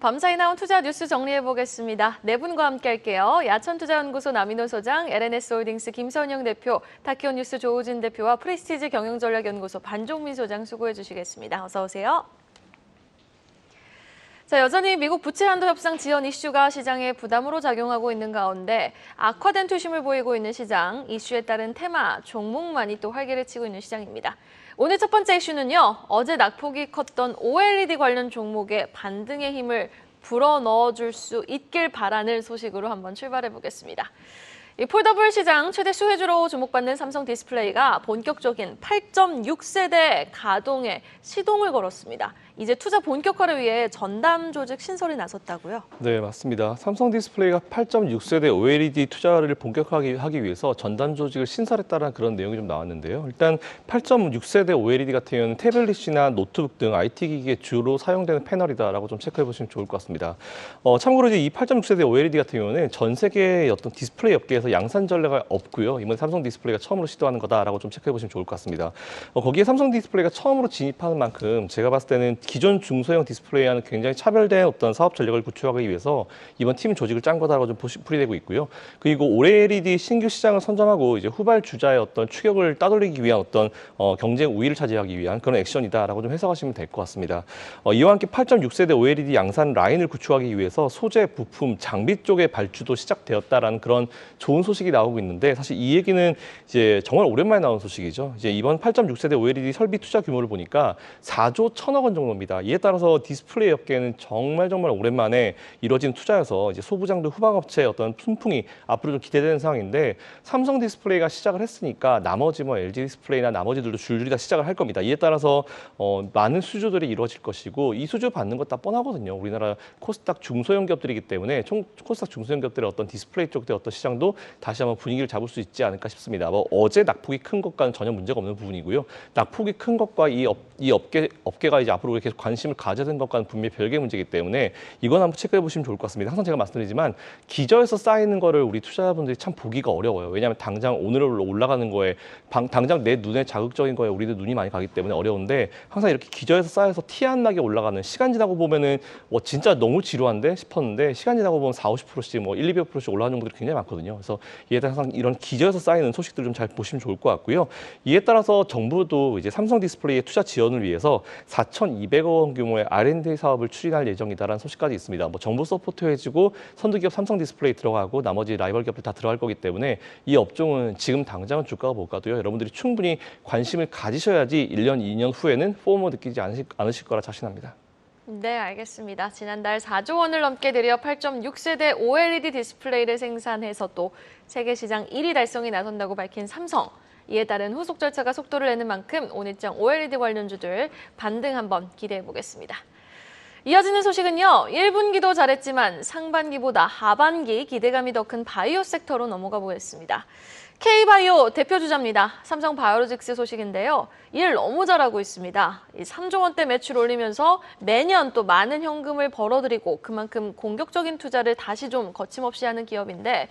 밤사이 나온 투자 뉴스 정리해보겠습니다. 네 분과 함께 할게요. 야천투자연구소 남인호 소장, LNS홀딩스 김선영 대표, 타키온뉴스 조우진 대표와 프레스티지 경영전략연구소 반종민 소장 수고해 주시겠습니다. 어서 오세요. 자, 여전히 미국 부채 한도 협상 지연 이슈가 시장에 부담으로 작용하고 있는 가운데 악화된 투심을 보이고 있는 시장, 이슈에 따른 테마, 종목만이 또 활기를 치고 있는 시장입니다. 오늘 첫 번째 이슈는요, 어제 낙폭이 컸던 OLED 관련 종목에 반등의 힘을 불어넣어줄 수 있길 바라는 소식으로 한번 출발해 보겠습니다. 이 폴더블 시장 최대 수혜주로 주목받는 삼성 디스플레이가 본격적인 8.6세대 가동에 시동을 걸었습니다. 이제 투자 본격화를 위해 전담 조직 신설이 나섰다고요? 네, 맞습니다. 삼성 디스플레이가 8.6세대 OLED 투자를 본격화하기 위해서 전담 조직을 신설했다는 그런 내용이 좀 나왔는데요. 일단 8.6세대 OLED 같은 경우는 태블릿이나 노트북 등 IT 기기에 주로 사용되는 패널이다라고 좀 체크해 보시면 좋을 것 같습니다. 참고로 이제 이 8.6세대 OLED 같은 경우는 전 세계의 어떤 디스플레이 업계에서 양산 전례가 없고요. 이번에 삼성 디스플레이가 처음으로 시도하는 거다라고 좀 체크해 보시면 좋을 것 같습니다. 거기에 삼성 디스플레이가 처음으로 진입하는 만큼 제가 봤을 때는 기존 중소형 디스플레이와는 굉장히 차별된 어떤 사업 전략을 구축하기 위해서 이번 팀 조직을 짠 거다라고 좀 풀이되고 있고요. 그리고 OLED 신규 시장을 선점하고 이제 후발주자의 어떤 추격을 따돌리기 위한 어떤 경쟁 우위를 차지하기 위한 그런 액션이다라고 좀 해석하시면 될 것 같습니다. 이와 함께 8.6세대 OLED 양산 라인을 구축하기 위해서 소재, 부품, 장비 쪽의 발주도 시작되었다라는 그런 좋은 소식이 나오고 있는데 사실 이 얘기는 이제 정말 오랜만에 나온 소식이죠. 이제 이번 8.6세대 OLED 설비 투자 규모를 보니까 4조 1천억 원 정도입니다. 이에 따라서 디스플레이 업계는 정말 오랜만에 이루어진 투자여서 이제 소부장들 후방업체의 어떤 순풍이 앞으로 좀 기대되는 상황인데 삼성 디스플레이가 시작을 했으니까 나머지 LG 디스플레이나 나머지들도 줄줄이 다 시작을 할 겁니다. 이에 따라서 많은 수주들이 이루어질 것이고 이 수주 받는 것 다 뻔하거든요. 우리나라 코스닥 중소형 기업들이기 때문에 코스닥 중소형 기업들의 어떤 디스플레이 쪽의 어떤 시장도 다시 한번 분위기를 잡을 수 있지 않을까 싶습니다. 어제 낙폭이 큰 것과는 전혀 문제가 없는 부분이고요. 낙폭이 큰 것과 이 업계가 이제 앞으로 계속 관심을 가져야 되는 것과는 분명히 별개의 문제이기 때문에 이건 한번 체크해 보시면 좋을 것 같습니다. 항상 제가 말씀드리지만 기저에서 쌓이는 거를 우리 투자자분들이 참 보기가 어려워요. 왜냐하면 당장 오늘 올라가는 거에 당장 내 눈에 자극적인 거에 우리도 눈이 많이 가기 때문에 어려운데 항상 이렇게 기저에서 쌓여서 티 안 나게 올라가는 시간 지나고 보면은 진짜 너무 지루한데 싶었는데 시간 지나고 보면 40~50%씩 1~200%씩 올라가는 종목들이 굉장히 많거든요. 그래서 이에 따라서 항상 이런 기저에서 쌓이는 소식들 좀 잘 보시면 좋을 것 같고요. 이에 따라서 정부도 이제 삼성 디스플레이의 투자 지원을 위해서 4,200억 원 규모의 R&D 사업을 추진할 예정이다라는 소식까지 있습니다. 정부 서포트해주고 선두기업 삼성 디스플레이 들어가고 나머지 라이벌 기업들 다 들어갈 거기 때문에 이 업종은 지금 당장은 주가가 못 가도요. 여러분들이 충분히 관심을 가지셔야지 1년, 2년 후에는 포모 느끼지 않으실 거라 자신합니다. 네, 알겠습니다. 지난달 4조 원을 넘게 들여 8.6세대 OLED 디스플레이를 생산해서 또 세계 시장 1위 달성에 나선다고 밝힌 삼성. 이에 따른 후속 절차가 속도를 내는 만큼 오늘장 OLED 관련주들 반등 한번 기대해 보겠습니다. 이어지는 소식은요. 1분기도 잘했지만 상반기보다 하반기 기대감이 더 큰 바이오 섹터로 넘어가 보겠습니다. K바이오 대표 주자입니다. 삼성 바이오로직스 소식인데요. 일 너무 잘하고 있습니다. 3조 원대 매출 올리면서 매년 또 많은 현금을 벌어들이고 그만큼 공격적인 투자를 다시 좀 거침없이 하는 기업인데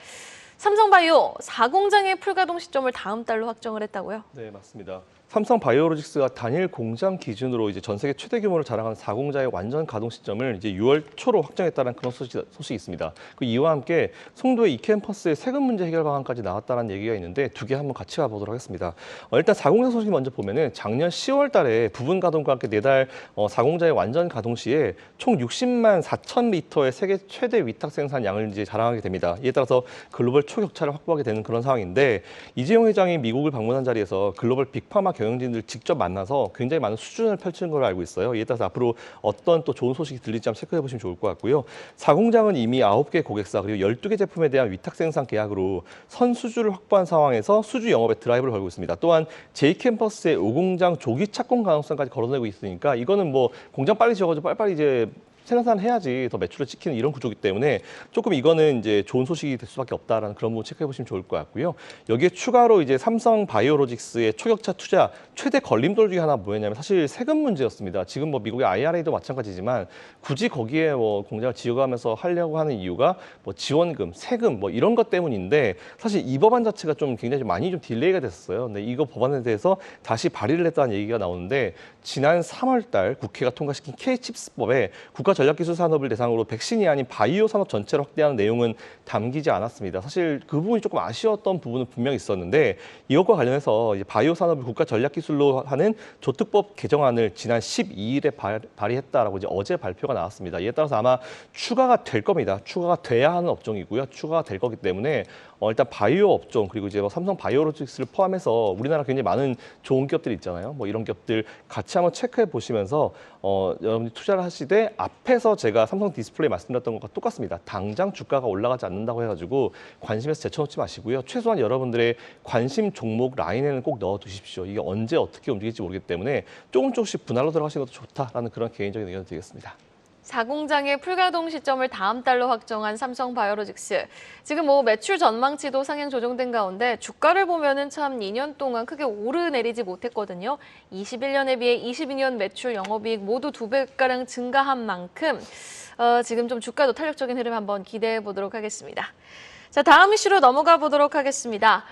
삼성바이오 4공장의 풀가동 시점을 다음 달로 확정을 했다고요? 네, 맞습니다. 삼성 바이오로직스가 단일 공장 기준으로 이제 전 세계 최대 규모를 자랑하는 4공장의 완전 가동 시점을 이제 6월 초로 확정했다는 그런 소식이 있습니다. 이와 함께 송도의 이캠퍼스의 세금 문제 해결 방안까지 나왔다는 얘기가 있는데 두 개 한번 같이 가보도록 하겠습니다. 일단 4공장 소식 먼저 보면은 작년 10월 달에 부분 가동과 함께 내달 4공장의 완전 가동 시에 총 60만 4천 리터의 세계 최대 위탁 생산량을 이제 자랑하게 됩니다. 이에 따라서 글로벌 초격차를 확보하게 되는 그런 상황인데 이재용 회장이 미국을 방문한 자리에서 글로벌 빅파마 경영진들 직접 만나서 굉장히 많은 수준을 펼치는 걸로 알고 있어요. 이에 따라서 앞으로 어떤 또 좋은 소식이 들릴지 한번 체크해 보시면 좋을 것 같고요. 4공장은 이미 9개 고객사 그리고 12개 제품에 대한 위탁 생산 계약으로 선수주를 확보한 상황에서 수주 영업에 드라이브를 걸고 있습니다. 또한 J캠퍼스의 5공장 조기 착공 가능성까지 걸어내고 있으니까 이거는 공장 빨리 지어가지고 빨리빨리 이제 생산해야지 더 매출을 찍히는 이런 구조이기 때문에 조금 이거는 이제 좋은 소식이 될 수밖에 없다라는 그런 부분 체크해 보시면 좋을 것 같고요. 여기에 추가로 이제 삼성 바이오로직스의 초격차 투자 최대 걸림돌 중에 하나 뭐였냐면 사실 세금 문제였습니다. 지금 미국의 IRA도 마찬가지지만 굳이 거기에 공장을 지어가면서 하려고 하는 이유가 지원금, 세금 이런 것 때문인데 사실 이 법안 자체가 좀 굉장히 많이 좀 딜레이가 됐었어요. 근데 이거 법안에 대해서 다시 발의를 했다는 얘기가 나오는데 지난 3월 달 국회가 통과시킨 K칩스법에 국가 국가 전략기술 산업을 대상으로 백신이 아닌 바이오 산업 전체를 확대하는 내용은 담기지 않았습니다. 사실 그 부분이 조금 아쉬웠던 부분은 분명히 있었는데 이것과 관련해서 이제 바이오 산업을 국가 전략기술로 하는 조특법 개정안을 지난 12일에 발의했다라고 이제 어제 발표가 나왔습니다. 이에 따라서 아마 추가가 될 겁니다. 추가가 돼야 하는 업종이고요. 추가가 될 거기 때문에 일단 바이오 업종 그리고 이제 삼성 바이오로직스를 포함해서 우리나라 굉장히 많은 좋은 기업들이 있잖아요. 이런 기업들 같이 한번 체크해 보시면서 여러분이 투자를 하시되 앞에서 제가 삼성 디스플레이 말씀드렸던 것과 똑같습니다. 당장 주가가 올라가지 않는다고 해가지고 관심에서 제쳐놓지 마시고요. 최소한 여러분들의 관심 종목 라인에는 꼭 넣어두십시오. 이게 언제 어떻게 움직일지 모르기 때문에 조금씩 분할로 들어가시는 것도 좋다라는 그런 개인적인 의견을 드리겠습니다. 4공장의 풀가동 시점을 다음 달로 확정한 삼성 바이오로직스. 지금 매출 전망치도 상향 조정된 가운데 주가를 보면은 참 2년 동안 크게 오르내리지 못했거든요. 21년에 비해 22년 매출 영업이익 모두 2배가량 증가한 만큼 지금 좀 주가도 탄력적인 흐름 한번 기대해 보도록 하겠습니다. 자, 다음 이슈로 넘어가 보도록 하겠습니다.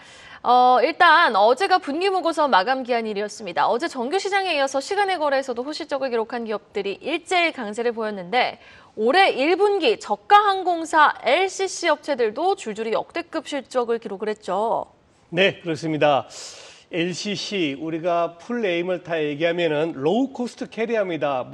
일단 어제가 분기보고서 마감 기한일이었습니다. 어제 정규시장에 이어서 시간의 거래에서도 호실적을 기록한 기업들이 일제히 강세를 보였는데 올해 1분기 저가항공사 LCC 업체들도 줄줄이 역대급 실적을 기록을 했죠. 네, 그렇습니다. LCC 우리가 풀네임을 다 얘기하면은 로우 코스트 캐리어입니다.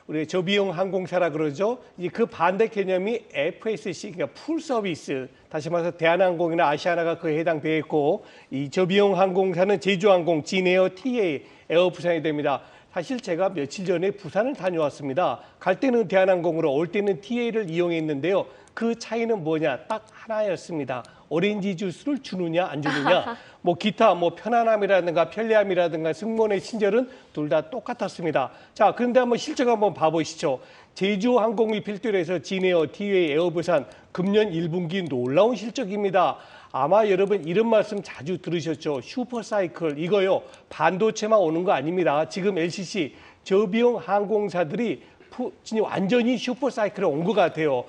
우리 저비용 항공사라 그러죠. 이제 그 반대 개념이 FSC, 그러니까 풀 서비스. 다시 말해서 대한항공이나 아시아나가 그에 해당되어 있고, 이 저비용 항공사는 제주항공, 진에어, TA, 에어부산이 됩니다. 사실 제가 며칠 전에 부산을 다녀왔습니다. 갈 때는 대한항공으로, 올 때는 TA를 이용했는데요. 그 차이는 뭐냐? 딱 하나였습니다. 오렌지 주스를 주느냐 안 주느냐. 기타 편안함이라든가 편리함이라든가 승무원의 친절은 둘 다 똑같았습니다. 자, 그런데 한번 실적 한번 봐보시죠. 제주항공이 필두로 해서 진에어, TA, 에어부산 금년 1분기 놀라운 실적입니다. 아마 여러분 이런 말씀 자주 들으셨죠. 슈퍼사이클 이거요. 반도체만 오는 거 아닙니다. 지금 LCC 저비용 항공사들이 완전히 슈퍼사이클에 온 것 같아요.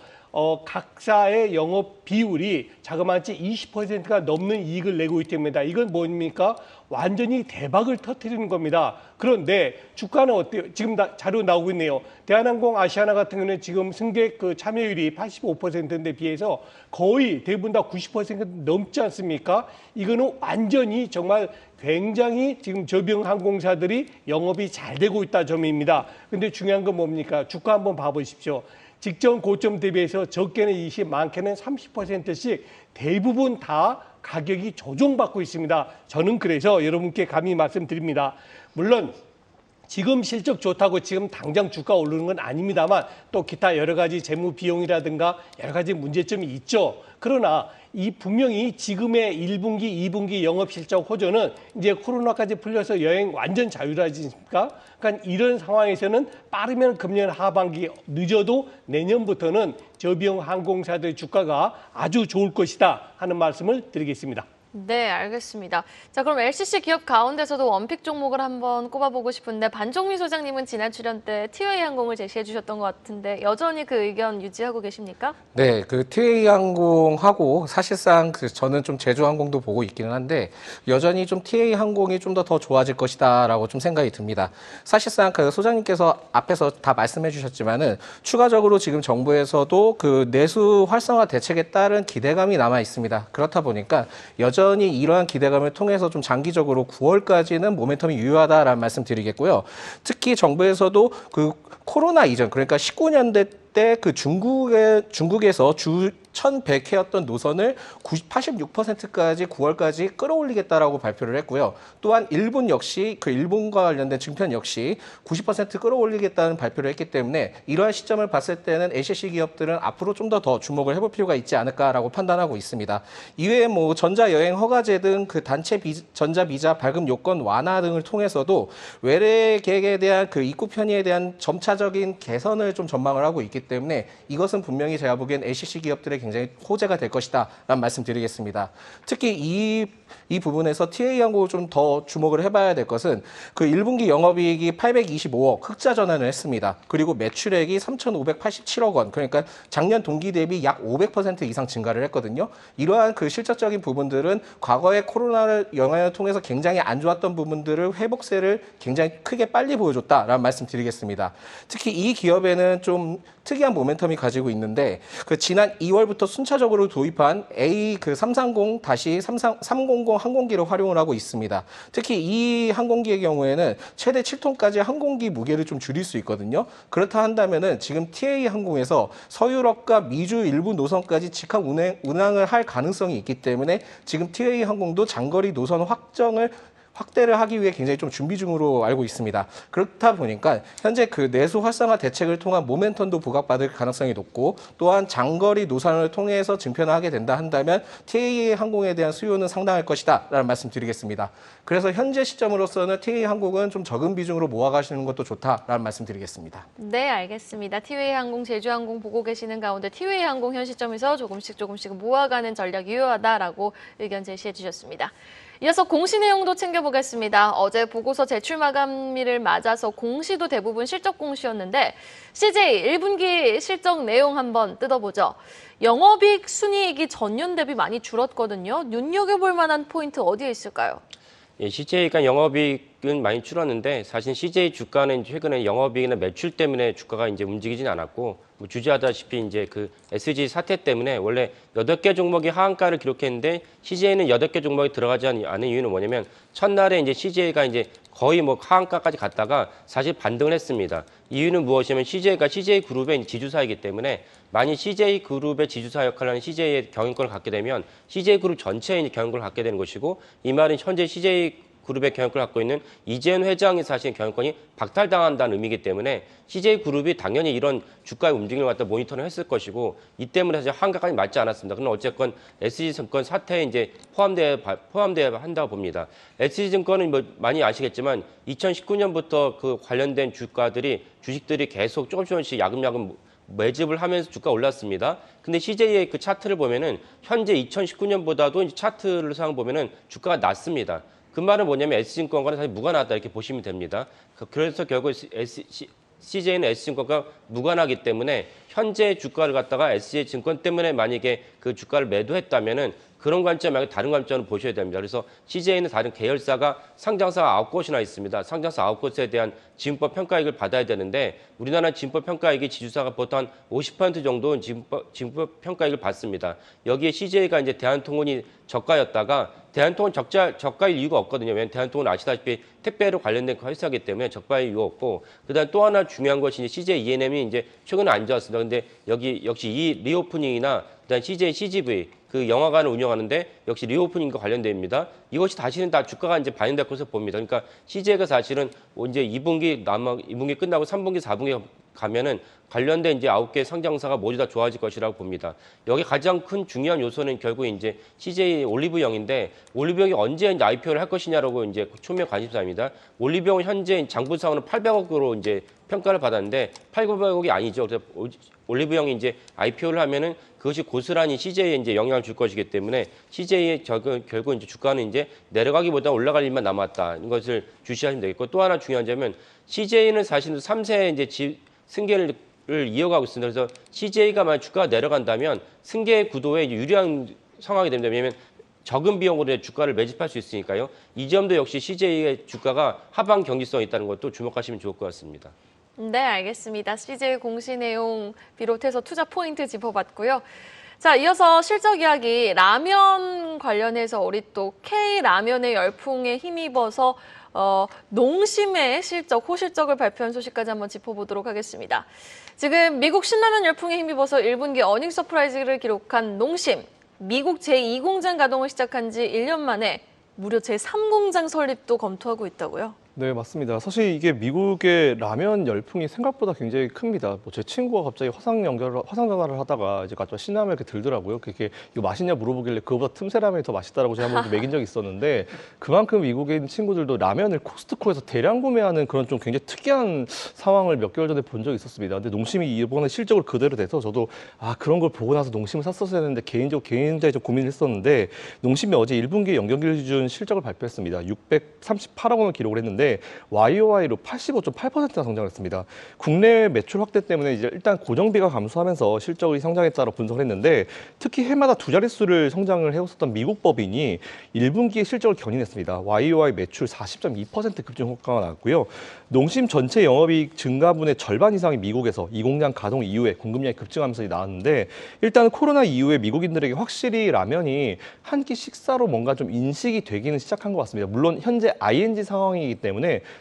각사의 영업 비율이 자그마치 20%가 넘는 이익을 내고 있답니다. 이건 뭡니까? 완전히 대박을 터뜨리는 겁니다. 그런데 주가는 어때요? 지금 자료 나오고 있네요. 대한항공, 아시아나 같은 경우는 지금 승객 참여율이 85%인데 비해서 거의 대부분 다 90% 넘지 않습니까? 이거는 완전히 정말 굉장히 지금 저비용 항공사들이 영업이 잘 되고 있다 점입니다. 근데 중요한 건 뭡니까? 주가 한번 봐보십시오. 직전 고점 대비해서 적게는 20, 많게는 30%씩 대부분 다 가격이 조정받고 있습니다. 저는 그래서 여러분께 감히 말씀드립니다. 물론 지금 실적 좋다고 지금 당장 주가 오르는 건 아닙니다만 또 기타 여러 가지 재무 비용이라든가 여러 가지 문제점이 있죠. 그러나 이 분명히 지금의 1분기, 2분기 영업 실적 호조는 이제 코로나까지 풀려서 여행 완전 자유라지 않습니까? 그러니까 이런 상황에서는 빠르면 금년 하반기, 늦어도 내년부터는 저비용 항공사들의 주가가 아주 좋을 것이다 하는 말씀을 드리겠습니다. 네, 알겠습니다. 자, 그럼 LCC 기업 가운데서도 원픽 종목을 한번 꼽아보고 싶은데 반종민 소장님은 지난 출연 때 티웨이 항공을 제시해 주셨던 것 같은데 여전히 그 의견 유지하고 계십니까? 네, 그 티웨이 항공하고 사실상 저는 좀 제주항공도 보고 있기는 한데 여전히 좀 티웨이 항공이 좀 더 좋아질 것이다라고 좀 생각이 듭니다. 사실상 그 소장님께서 앞에서 다 말씀해 주셨지만은 추가적으로 지금 정부에서도 그 내수 활성화 대책에 따른 기대감이 남아 있습니다. 그렇다 보니까 여전히 이러한 기대감을 통해서 좀 장기적으로 9월까지는 모멘텀이 유효하다라는 말씀 드리겠고요. 특히 정부에서도 그 코로나 이전, 그러니까 19년대 때 그 중국에서 주 1,100회였던 노선을 86%까지 9월까지 끌어올리겠다라고 발표를 했고요. 또한 일본 역시 그 일본과 관련된 증편 역시 90% 끌어올리겠다는 발표를 했기 때문에 이러한 시점을 봤을 때는 LCC 기업들은 앞으로 좀 더 주목을 해볼 필요가 있지 않을까라고 판단하고 있습니다. 이외에 전자여행 허가제 등 그 단체 전자비자 발급 요건 완화 등을 통해서도 외래객에 대한 그 입국 편의에 대한 점차적인 개선을 좀 전망을 하고 있기 때문에 이것은 분명히 제가 보기엔 LCC 기업들의 굉장히 호재가 될 것이다라는 말씀드리겠습니다. 특히 이 부분에서 TA항공을 좀 더 주목을 해봐야 될 것은 그 1분기 영업이익이 825억 흑자 전환을 했습니다. 그리고 매출액이 3,587억 원, 그러니까 작년 동기 대비 약 500% 이상 증가를 했거든요. 이러한 그 실질적인 부분들은 과거에 코로나를 영향을 통해서 굉장히 안 좋았던 부분들을 회복세를 굉장히 크게 빨리 보여줬다라는 말씀드리겠습니다. 특히 이 기업에는 좀 특이한 모멘텀이 가지고 있는데 그 지난 2월부터 순차적으로 도입한 A330-300 항공기를 활용을 하고 있습니다. 특히 이 항공기의 경우에는 최대 7톤까지 항공기 무게를 좀 줄일 수 있거든요. 그렇다 한다면은 지금 TA 항공에서 서유럽과 미주 일부 노선까지 직항 운항을 할 가능성이 있기 때문에 지금 TA 항공도 장거리 노선 확대를 하기 위해 굉장히 좀 준비 중으로 알고 있습니다. 그렇다 보니까 현재 그 내수 활성화 대책을 통한 모멘텀도 부각받을 가능성이 높고 또한 장거리 노선을 통해서 증편하게 된다 한다면 TA 항공에 대한 수요는 상당할 것이다 라는 말씀 드리겠습니다. 그래서 현재 시점으로서는 TA 항공은 좀 적은 비중으로 모아가시는 것도 좋다라는 말씀 드리겠습니다. 네, 알겠습니다. 티웨이 항공, 제주항공 보고 계시는 가운데 티웨이 항공 현 시점에서 조금씩 모아가는 전략이 유효하다라고 의견 제시해 주셨습니다. 이어서 공시 내용도 챙겨보겠습니다. 어제 보고서 제출 마감일을 맞아서 공시도 대부분 실적 공시였는데 CJ 1분기 실적 내용 한번 뜯어보죠. 영업이익 순이익이 전년 대비 많이 줄었거든요. 눈여겨볼 만한 포인트 어디에 있을까요? 예, CJ가 영업이익은 많이 줄었는데 사실 CJ 주가는 최근에 영업이익이나 매출 때문에 주가가 이제 움직이진 않았고 뭐 주지하다시피 이제 그 SG 사태 때문에 원래 8개 종목이 하한가를 기록했는데 CJ는 8개 종목이 들어가지 않은 이유는 뭐냐면 첫날에 이제 CJ가 이제 거의 뭐 하한가까지 갔다가 사실 반등을 했습니다. 이유는 무엇이냐면 CJ가 CJ그룹의 지주사이기 때문에 만약 CJ그룹의 지주사 역할을 하는 CJ의 경영권을 갖게 되면 CJ그룹 전체의 경영권을 갖게 되는 것이고 이 말은 현재 CJ그룹의 경영권을 갖고 있는 이재현 회장이 사실 경영권이 박탈당한다는 의미이기 때문에 CJ그룹이 당연히 이런 주가의 움직임을 갖다 모니터링 했을 것이고 이 때문에 사실 한가까지 맞지 않았습니다. 그러나 어쨌건 SG증권 사태에 이제 포함돼야 한다고 봅니다. SG증권은 뭐 많이 아시겠지만 2019년부터 그 관련된 주식들이 계속 조금씩 야금야금 매집을 하면서 주가 올랐습니다. 근데 CJ의 그 차트를 보면은 현재 2019년보다도 이제 차트를 보면은 주가가 낮습니다. 그 말은 뭐냐면 S증권과는 사실 무관하다 이렇게 보시면 됩니다. 그래서 결국 CJ는 S증권과 무관하기 때문에 현재 주가를 갖다가 SJ증권 때문에 만약에 그 주가를 매도했다면은 그런 관점 말고 다른 관점을 보셔야 됩니다. 그래서 CJ는 다른 계열사가 상장사가 9곳이나 있습니다. 상장사 9곳에 대한 지분법 평가익을 받아야 되는데 우리나라 지분법 평가익이 지주사가 보통 한 50% 정도 지분법 평가익을 받습니다. 여기에 CJ가 이제 대한통운이 저가였다가 대한통운 저가일 이유가 없거든요. 왜냐하면 대한통운 아시다시피 택배로 관련된 회사이기 때문에 저가일 이유가 없고 그다음 또 하나 중요한 것이 이제 CJ E&M이 이제 최근에 안 좋았습니다. 근데 여기 역시 이 리오프닝이나 그다음 CJ CGV 그 영화관을 운영하는데 역시 리오프닝과 관련됩니다. 이것이 다시는 다 주가가 이제 반영될 것으로 봅니다. 그러니까 CJ가 사실은 이제 2분기 끝나고 3분기, 4분기 가면은 관련된 이제 9개 상장사가 모두 다 좋아질 것이라고 봅니다. 여기 가장 큰 중요한 요소는 결국 이제 CJ 올리브영인데 올리브영이 언제 이제 IPO를 할 것이냐라고 이제 초미의 관심사입니다. 올리브영은 현재 장부상으로 800억으로 이제 평가를 받았는데 800억이 아니죠. 그래서 올리브영이 이제 IPO를 하면은 그것이 고스란히 CJ에 이제 영향을 줄 것이기 때문에 CJ의 결국 이제 주가는 이제 내려가기보다 올라갈 일만 남았다. 이것을 주시하시면 되겠고 또 하나 중요한 점은 CJ는 사실은 3세 이제 승계를 이어가고 있습니다. 그래서 CJ가 만약 주가가 내려간다면 승계 구도에 유리한 상황이 됩니다. 왜냐하면 적은 비용으로 주가를 매집할 수 있으니까요. 이 점도 역시 CJ의 주가가 하방 경직성이 있다는 것도 주목하시면 좋을 것 같습니다. 네, 알겠습니다. CJ 공시 내용 비롯해서 투자 포인트 짚어봤고요. 자, 이어서 실적 이야기 라면 관련해서 우리 또 K라면의 열풍에 힘입어서 농심의 실적, 호실적을 발표한 소식까지 한번 짚어보도록 하겠습니다. 지금 미국 신라면 열풍에 힘입어서 1분기 어닝 서프라이즈를 기록한 농심, 미국 제2공장 가동을 시작한 지 1년 만에 무려 제3공장 설립도 검토하고 있다고요? 네, 맞습니다. 사실 이게 미국의 라면 열풍이 생각보다 굉장히 큽니다. 뭐 제 친구가 갑자기 화상 전화를 하다가 이제 갑자기 신라면 이렇게 들더라고요. 그게 이거 맛있냐 물어보길래 그거보다 틈새 라면이 더 맛있다라고 제가 한번 먹인 적이 있었는데 그만큼 미국에 있는 친구들도 라면을 코스트코에서 대량 구매하는 그런 좀 굉장히 특이한 상황을 몇 개월 전에 본 적이 있었습니다. 근데 농심이 이번에 실적으로 그대로 돼서 저도 그런 걸 보고 나서 농심을 샀었어야 했는데 개인적으로 굉장히 좀 고민을 했었는데 농심이 어제 1분기 연결 기준 실적을 발표했습니다. 638억 원을 기록을 했는데 YOY로 85.8%나 성장했습니다. 국내 매출 확대 때문에 이제 일단 고정비가 감소하면서 실적이 성장했다고 분석을 했는데 특히 해마다 두 자릿수를 성장을 해왔었던 미국 법인이 1분기에 실적을 견인했습니다. YOY 매출 40.2% 급증 효과가 나왔고요. 농심 전체 영업이익 증가분의 절반 이상이 미국에서 이 공장 가동 이후에 공급량이 급증하면서 나왔는데 일단 코로나 이후에 미국인들에게 확실히 라면이 한 끼 식사로 뭔가 좀 인식이 되기는 시작한 것 같습니다. 물론 현재 ING 상황이기 때문에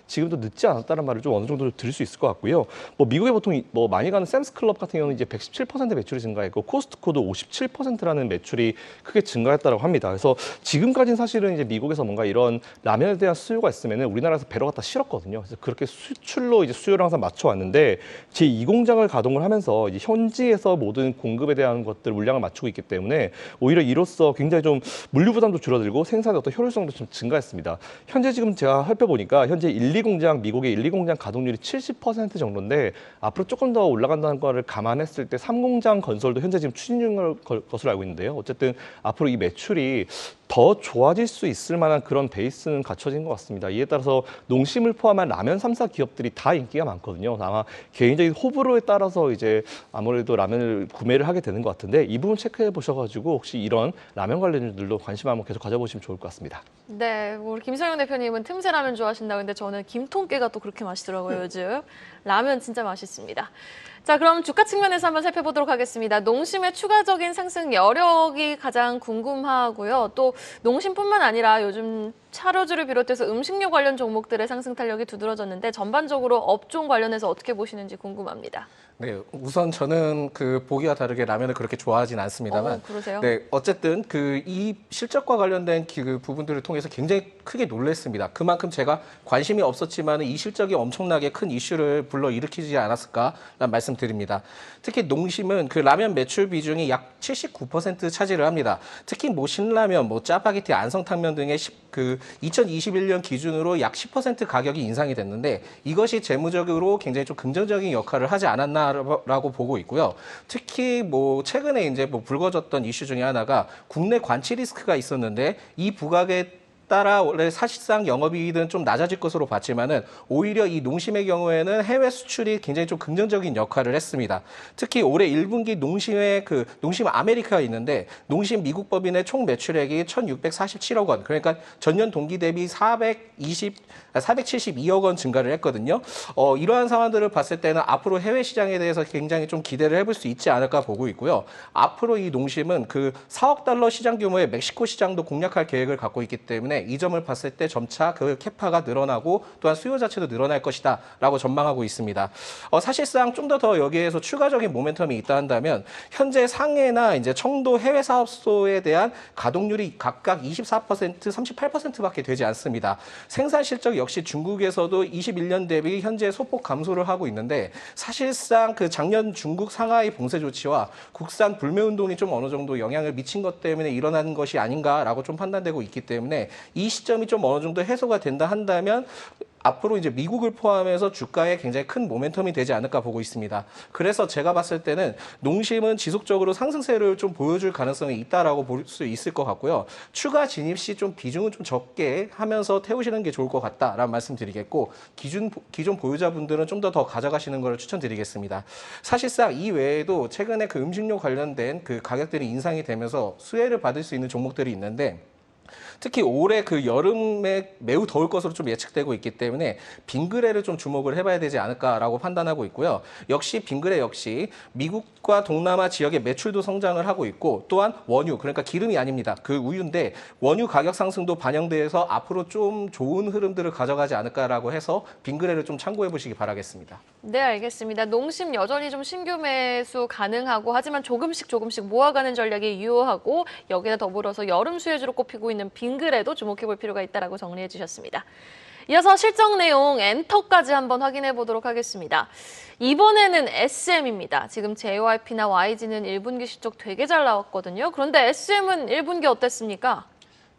지금도 늦지 않았다는 말을 좀 어느 정도 들을 수 있을 것 같고요. 뭐 미국에 보통 뭐 많이 가는 샘스클럽 같은 경우는 이제 117% 매출이 증가했고 코스트코도 57%라는 매출이 크게 증가했다고 합니다. 그래서 지금까지는 사실은 이제 미국에서 뭔가 이런 라면에 대한 수요가 있으면은 우리나라에서 배로 갖다 실었거든요. 그래서 그렇게 수출로 이제 수요를 항상 맞춰왔는데 제2공장을 가동을 하면서 이제 현지에서 모든 공급에 대한 것들 물량을 맞추고 있기 때문에 오히려 이로써 굉장히 좀 물류 부담도 줄어들고 생산의 어떤 효율성도 좀 증가했습니다. 현재 지금 제가 살펴보니까 현재 1-2공장 미국의 1-2공장 가동률이 70% 정도인데 앞으로 조금 더 올라간다는 거를 감안했을 때 3공장 건설도 현재 지금 추진 중인 것으로 알고 있는데요. 어쨌든 앞으로 이 매출이 더 좋아질 수 있을 만한 그런 베이스는 갖춰진 것 같습니다. 이에 따라서 농심을 포함한 라면 3사 기업들이 다 인기가 많거든요. 아마 개인적인 호불호에 따라서 이제 아무래도 라면을 구매를 하게 되는 것 같은데 이 부분 체크해 보셔가지고 혹시 이런 라면 관련주들도 관심 한번 계속 가져보시면 좋을 것 같습니다. 네, 우리 김성영 대표님은 틈새 라면 좋아하신다고 했는데 저는 김통깨가 또 그렇게 맛있더라고요, 요즘. 라면 진짜 맛있습니다. 자, 그럼 주가 측면에서 한번 살펴보도록 하겠습니다. 농심의 추가적인 상승 여력이 가장 궁금하고요. 또 농심뿐만 아니라 요즘 차료주를 비롯해서 음식료 관련 종목들의 상승 탄력이 두드러졌는데 전반적으로 업종 관련해서 어떻게 보시는지 궁금합니다. 네, 우선 저는 그 보기와 다르게 라면을 그렇게 좋아하진 않습니다만, 그러세요? 네, 어쨌든 이 실적과 관련된 그 부분들을 통해서 굉장히 크게 놀랐습니다. 그만큼 제가 관심이 없었지만 이 실적이 엄청나게 큰 이슈를 불러일으키지 않았을까라는 말씀드립니다. 특히 농심은 그 라면 매출 비중이 약 79% 차지를 합니다. 특히 뭐 신라면, 뭐 짜파게티, 안성탕면 등의 그 2021년 기준으로 약 10% 가격이 인상이 됐는데 이것이 재무적으로 굉장히 좀 긍정적인 역할을 하지 않았나라고 보고 있고요. 특히 뭐 최근에 이제 뭐 불거졌던 이슈 중에 하나가 국내 관치 리스크가 있었는데 이 부각에 따라 원래 사실상 영업이익은 좀 낮아질 것으로 봤지만은 오히려 이 농심의 경우에는 해외 수출이 굉장히 좀 긍정적인 역할을 했습니다. 특히 올해 1분기 농심의 그 농심 아메리카가 있는데 농심 미국 법인의 총 매출액이 1,647억 원, 그러니까 전년 동기 대비 472억 원 증가를 했거든요. 이러한 상황들을 봤을 때는 앞으로 해외 시장에 대해서 굉장히 좀 기대를 해볼 수 있지 않을까 보고 있고요. 앞으로 이 농심은 그 4억 달러 시장 규모의 멕시코 시장도 공략할 계획을 갖고 있기 때문에 이 점을 봤을 때 점차 그 캐파가 늘어나고 또한 수요 자체도 늘어날 것이다라고 전망하고 있습니다. 사실상 좀 더 여기에서 추가적인 모멘텀이 있다 한다면 현재 상해나 이제 청도 해외 사업소에 대한 가동률이 각각 24%, 38%밖에 되지 않습니다. 생산 실적 역시 중국에서도 21년 대비 현재 소폭 감소를 하고 있는데 사실상 그 작년 중국 상하이 봉쇄 조치와 국산 불매 운동이 좀 어느 정도 영향을 미친 것 때문에 일어난 것이 아닌가라고 좀 판단되고 있기 때문에 이 시점이 좀 어느 정도 해소가 된다 한다면 앞으로 이제 미국을 포함해서 주가에 굉장히 큰 모멘텀이 되지 않을까 보고 있습니다. 그래서 제가 봤을 때는 농심은 지속적으로 상승세를 좀 보여줄 가능성이 있다라고 볼 수 있을 것 같고요. 추가 진입 시 좀 비중은 좀 적게 하면서 태우시는 게 좋을 것 같다라는 말씀드리겠고 기존 보유자분들은 좀 더 가져가시는 걸 추천드리겠습니다. 사실상 이 외에도 최근에 그 음식료 관련된 그 가격들이 인상이 되면서 수혜를 받을 수 있는 종목들이 있는데 특히 올해 그 여름에 매우 더울 것으로 좀 예측되고 있기 때문에 빙그레를 좀 주목을 해봐야 되지 않을까라고 판단하고 있고요. 역시 빙그레 역시 미국과 동남아 지역의 매출도 성장을 하고 있고 또한 원유, 그러니까 기름이 아닙니다. 그 우유인데 원유 가격 상승도 반영돼서 앞으로 좀 좋은 흐름들을 가져가지 않을까라고 해서 빙그레를 좀 참고해 보시기 바라겠습니다. 네, 알겠습니다. 농심 여전히 좀 신규 매수 가능하고 하지만 조금씩 모아가는 전략이 유효하고 여기에 더불어서 여름 수혜주로 꼽히고 있는 빙그레도 주목해 볼 필요가 있다라고 정리해 주셨습니다. 이어서 실적 내용 엔터까지 한번 확인해 보도록 하겠습니다. 이번에는 SM입니다. 지금 JYP나 YG는 1분기 실적 되게 잘 나왔거든요. 그런데 SM은 1분기 어땠습니까?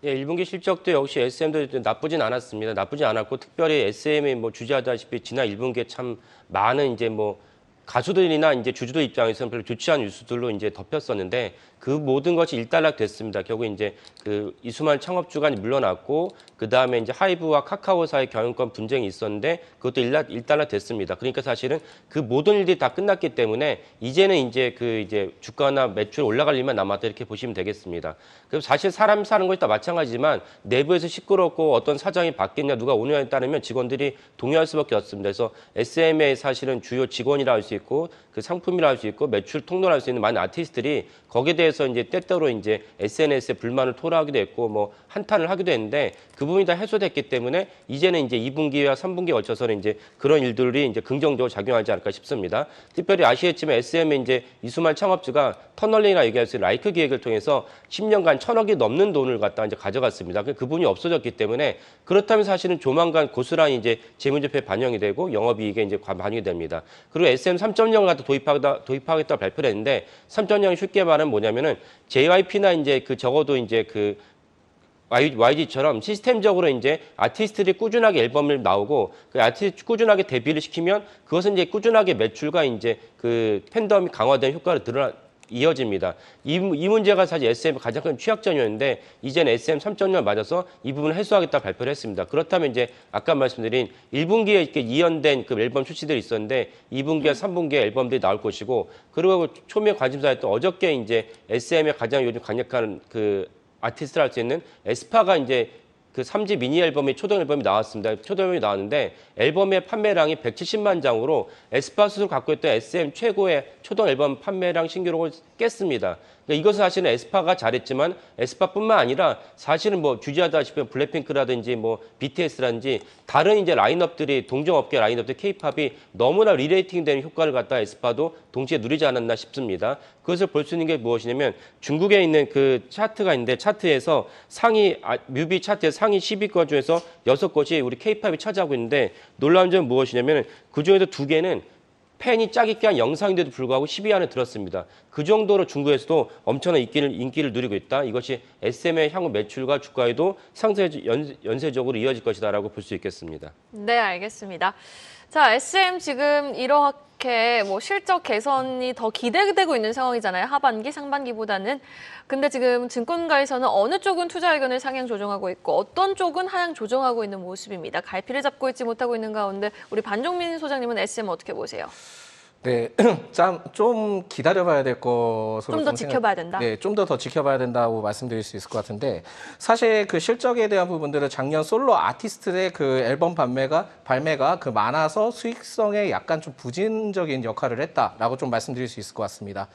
예, 1분기 실적도 역시 SM도 나쁘진 않았습니다. 나쁘지 않았고 특별히 SM이 뭐 주지하다시피 지난 1분기에 참 많은 이제 뭐 가수들이나 이제 주주들 입장에서는 별로 좋지 않은 뉴스들로 이제 덮였었는데 그 모든 것이 일단락됐습니다. 결국 이제 그 이수만 창업주가 물러났고 그 다음에 이제 하이브와 카카오사의 경영권 분쟁이 있었는데 그것도 일단락됐습니다. 그러니까 사실은 그 모든 일들이 다 끝났기 때문에 이제는 이제 주가나 매출 올라갈 일만 남았다 이렇게 보시면 되겠습니다. 그래서 사실 사람 사는 것이 다 마찬가지지만 내부에서 시끄럽고 어떤 사장이 바뀌냐 누가 오느냐에 따르면 직원들이 동요할 수밖에 없습니다. 그래서 SM의 사실은 주요 직원이라 할 수 있고 그 상품이라 할 수 있고 매출 통로라 할 수 있는 많은 아티스트들이 거기에 대해서 이제 때때로 이제 SNS에 불만을 토로하기도 했고 뭐 한탄을 하기도 했는데 그 부분이 다 해소됐기 때문에 이제는 이제 2분기와 3분기에 걸쳐서는 이제 그런 일들이 이제 긍정적으로 작용하지 않을까 싶습니다. 특별히 아시겠지만 SM의 이제 이수만 창업주가 터널링이라 얘기할 수 있는 라이크 기획을 통해서 10년간 1,000억이 넘는 돈을 갖다 이제 가져갔습니다. 그 부분이 없어졌기 때문에 그렇다면 사실은 조만간 고스란히 이제 재무제표에 반영이 되고 영업이익에 이제 반영이 됩니다. 그리고 SM 3.0을 갖다 도입하겠다고 발표를 했는데 3.0이 쉽게 말하면 뭐냐면은 JYP나 이제 그 적어도 이제 그 YG처럼 시스템적으로 이제 아티스트들이 꾸준하게 앨범을 나오고 그 아티스트 꾸준하게 데뷔를 시키면 그것은 이제 꾸준하게 매출과 이제 그 팬덤이 강화된 효과를 이어집니다. 이 문제가 사실 SM의 가장 큰 취약점이었는데 이제는 SM 3.0을 맞아서 이 부분을 해소하겠다 발표를 했습니다. 그렇다면 이제 아까 말씀드린 1분기에 이렇게 이연된 그 앨범 출시들이 있었는데 2분기와 3분기에 앨범들이 나올 것이고 그리고 초미의 관심사였던 어저께 이제 SM의 가장 요즘 강력한 그 아티스트를 할 수 있는 에스파가 이제 그 3집 미니 앨범이 초동 앨범이 나왔습니다. 초동 앨범이 나왔는데 앨범의 판매량이 170만 장으로 에스파 스스로 갖고 있던 SM 최고의 초동 앨범 판매량 신기록을 깼습니다. 그러니까 이것은 사실은 에스파가 잘했지만 에스파뿐만 아니라 사실은 뭐 주지하다시피 블랙핑크라든지 뭐 BTS라든지 다른 이제 라인업들이 동종업계 라인업들 K-팝이 너무나 리레이팅되는 효과를 갖다 에스파도 동시에 누리지 않았나 싶습니다. 그것을 볼 수 있는 게 무엇이냐면 중국에 있는 그 차트가 있는데 차트에서 뮤비 차트에서 상위 10위권 중에서 6곳이 우리 K-팝이 차지하고 있는데 놀라운 점은 무엇이냐면 그중에서 2개는 팬이 짜깁기 한 영상인데도 불구하고 10위 안에 들었습니다. 그 정도로 중국에서도 엄청난 인기를 누리고 있다. 이것이 SM의 향후 매출과 주가에도 연쇄적으로 이어질 것이다라고 볼 수 있겠습니다. 네, 알겠습니다. 자, SM 지금 이렇게 뭐 실적 개선이 더 기대되고 있는 상황이잖아요. 하반기, 상반기보다는. 근데 지금 증권가에서는 어느 쪽은 투자 의견을 상향 조정하고 있고 어떤 쪽은 하향 조정하고 있는 모습입니다. 갈피를 잡고 있지 못하고 있는 가운데 우리 반종민 소장님은 SM 어떻게 보세요? 네, 좀 기다려봐야 될 것으로 좀 더 지켜봐야 된다? 네, 좀 더 지켜봐야 된다고 말씀드릴 수 있을 것 같은데 사실 그 실적에 대한 부분들은 작년 솔로 아티스트의 그 앨범 발매가 그 많아서 수익성에 약간 좀 부진적인 역할을 했다라고 좀 말씀드릴 수 있을 것 같습니다.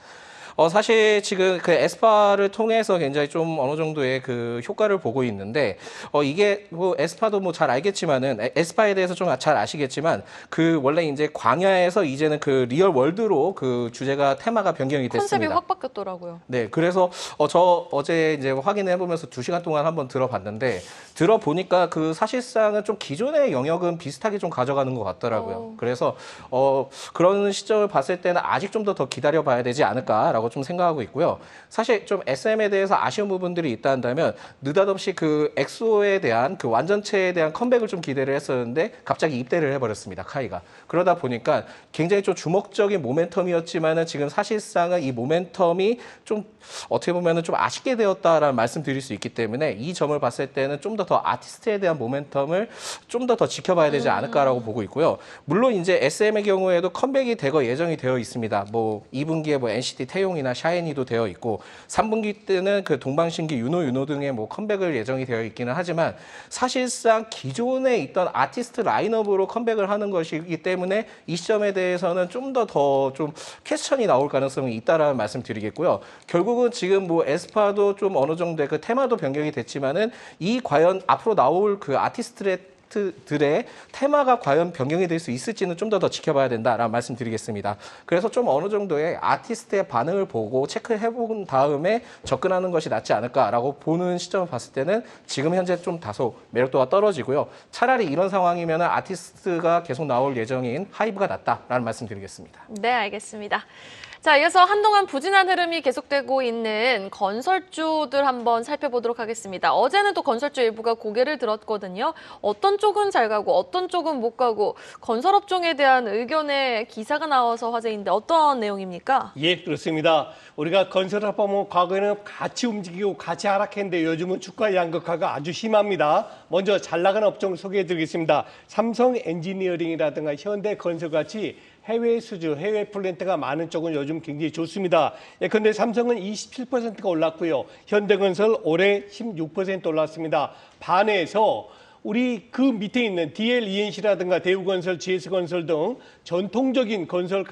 사실 지금 그 에스파를 통해서 굉장히 좀 어느 정도의 그 효과를 보고 있는데, 이게 뭐 에스파도 뭐 잘 알겠지만은, 에스파에 대해서 좀 잘 아시겠지만, 그 원래 이제 광야에서 이제는 그 리얼 월드로 그 주제가 테마가 변경이 됐습니다. 컨셉이 확 바뀌었더라고요. 네, 그래서 저 어제 이제 확인해 보면서 2시간 동안 한번 들어봤는데, 들어보니까 그 사실상은 좀 기존의 영역은 비슷하게 좀 가져가는 것 같더라고요. 그래서 그런 시점을 봤을 때는 아직 좀 더 기다려 봐야 되지 않을까라고 좀 생각하고 있고요. 사실 좀 SM에 대해서 아쉬운 부분들이 있다 한다면 느닷없이 그 엑소에 대한 그 완전체에 대한 컴백을 좀 기대를 했었는데 갑자기 입대를 해버렸습니다. 카이가. 그러다 보니까 굉장히 좀 주목적인 모멘텀이었지만은 지금 사실상은 이 모멘텀이 좀 어떻게 보면은 좀 아쉽게 되었다라는 말씀 드릴 수 있기 때문에 이 점을 봤을 때는 좀 더 아티스트에 대한 모멘텀을 좀 더 지켜봐야 되지 않을까라고 보고 있고요. 물론 이제 SM의 경우에도 컴백이 되고 예정이 되어 있습니다. 뭐 2분기에 뭐 NCT 태용이나 샤이니도 되어 있고 3분기 때는 그 동방신기 윤호 등의 뭐 컴백을 예정이 되어 있기는 하지만 사실상 기존에 있던 아티스트 라인업으로 컴백을 하는 것이기 때문에 이 시점에 대해서는 좀 더 좀 퀘스천이 나올 가능성이 있다라는 말씀 드리겠고요. 결국은 지금 뭐 에스파도 좀 어느 정도의 그 테마도 변경이 됐지만은 이 과연 앞으로 나올 그 아티스트의 아티스트들의 테마가 과연 변경이 될 수 있을지는 좀 더 지켜봐야 된다라는 말씀드리겠습니다. 그래서 좀 어느 정도의 아티스트의 반응을 보고 체크해본 다음에 접근하는 것이 낫지 않을까라고 보는 시점을 봤을 때는 지금 현재 좀 다소 매력도가 떨어지고요. 차라리 이런 상황이면 아티스트가 계속 나올 예정인 하이브가 낫다라는 말씀드리겠습니다. 네, 알겠습니다. 자, 이어서 한동안 부진한 흐름이 계속되고 있는 건설주들 한번 살펴보도록 하겠습니다. 어제는 또 건설주 일부가 고개를 들었거든요. 어떤 쪽은 잘 가고 어떤 쪽은 못 가고 건설업종에 대한 의견의 기사가 나와서 화제인데 어떤 내용입니까? 예, 그렇습니다. 우리가 건설업하면 과거에는 같이 움직이고 같이 하락했는데 요즘은 주가 양극화가 아주 심합니다. 먼저 잘 나가는 업종 소개해드리겠습니다. 삼성 엔지니어링이라든가 현대건설같이 해외 수주, 해외 플랜트가 많은 쪽은 요즘 굉장히 좋습니다. 예컨대 삼성은 27%가 올랐고요. 현대건설 올해 16% 올랐습니다. 반해서 우리 그 밑에 있는 DL-ENC라든가 대우건설, GS건설 등 전통적인 건설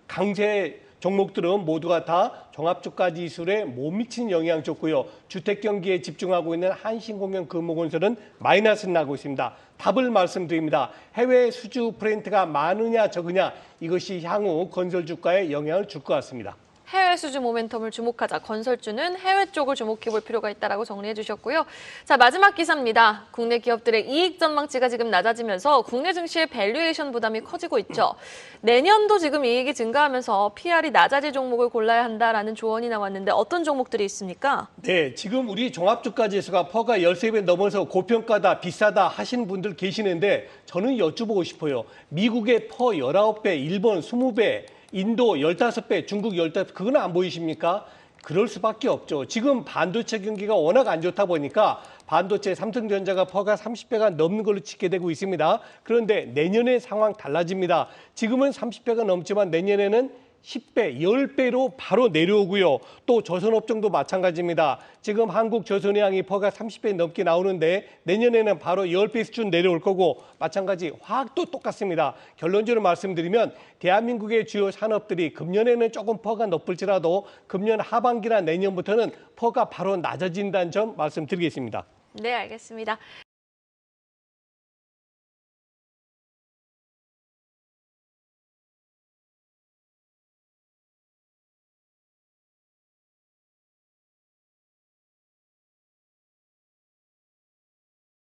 강세 종목들은 모두가 다 종합주가 지수에 못 미치는 영향을 줬고요. 주택 경기에 집중하고 있는 한신공영 금호건설은 마이너스 나고 있습니다. 답을 말씀드립니다. 해외 수주 프렌트가 많으냐 적으냐 이것이 향후 건설 주가에 영향을 줄 것 같습니다. 해외 수주 모멘텀을 주목하자. 건설주는 해외 쪽을 주목해볼 필요가 있다라고 정리해 주셨고요. 자, 마지막 기사입니다. 국내 기업들의 이익 전망치가 지금 낮아지면서 국내 증시의 밸류에이션 부담이 커지고 있죠. 내년도 지금 이익이 증가하면서 PR이 낮아질 종목을 골라야 한다라는 조언이 나왔는데 어떤 종목들이 있습니까? 네, 지금 우리 종합주가지수가 퍼가 13배 넘어서 고평가다, 비싸다 하시는 분들 계시는데 저는 여쭤보고 싶어요. 미국의 퍼 19배, 일본 20배, 인도 15배, 중국 15배, 그건 안 보이십니까? 그럴 수밖에 없죠. 지금 반도체 경기가 워낙 안 좋다 보니까 반도체 삼성전자가 퍼가 30배가 넘는 걸로 집계되고 있습니다. 그런데 내년에 상황 달라집니다. 지금은 30배가 넘지만 내년에는 10배, 10배로 바로 내려오고요. 또 조선업종도 마찬가지입니다. 지금 한국조선해양이 퍼가 30배 넘게 나오는데 내년에는 바로 10배 수준 내려올 거고 마찬가지 화학도 똑같습니다. 결론적으로 말씀드리면 대한민국의 주요 산업들이 금년에는 조금 퍼가 높을지라도 금년 하반기나 내년부터는 퍼가 바로 낮아진다는 점 말씀드리겠습니다. 네, 알겠습니다.